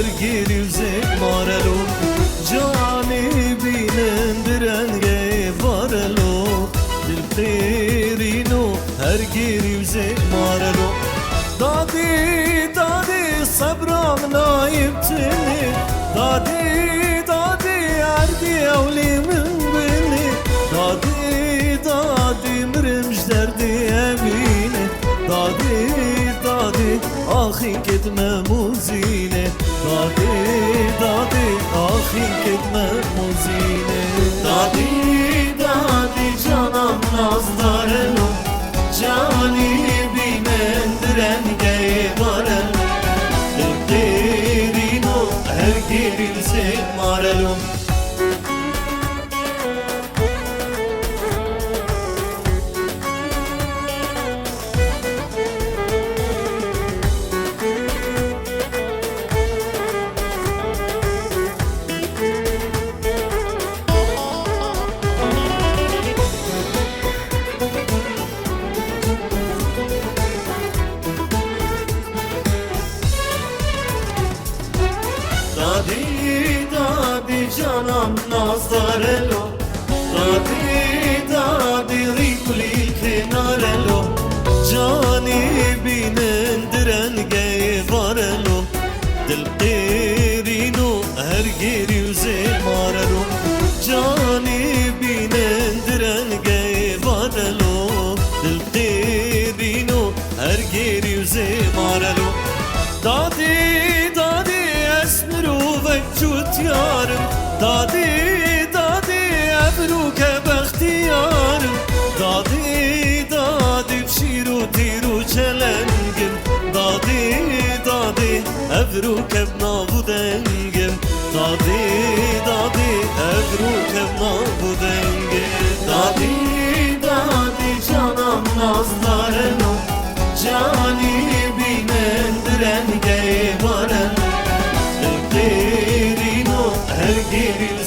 her gerize marelo Cani binendirenge varelo Dilterino her gerize marelo Dadi dadi sabram naibtini Dadi dadi erdi evlimin beni Dadi dadi mrimş derdi emine Dadi dadi ahin ketme muzine Dadi dadi ahin ketme muzine Dadi dadi canam nazdarelo Cani binendirenge varelo Derino her gerilse marelo Dadi dadi canam nazarelo Dadi dadi rikulil kenarelo Cani binendirenge varelo Dilterino her gerize marelo Cani binendirenge varelo Dilterino her gerize marelo Dadi dadi esmeru vekçut yarım Dadi dadi ebruke behtiyarım Dadi dadi pşiru tiru çelengim Dadi dadi ebruke bnavu dengim Dadi dadi ebruke bnavu dengim Dadi dadi canam nazlareno Cani binendirenge varelo Derino her geril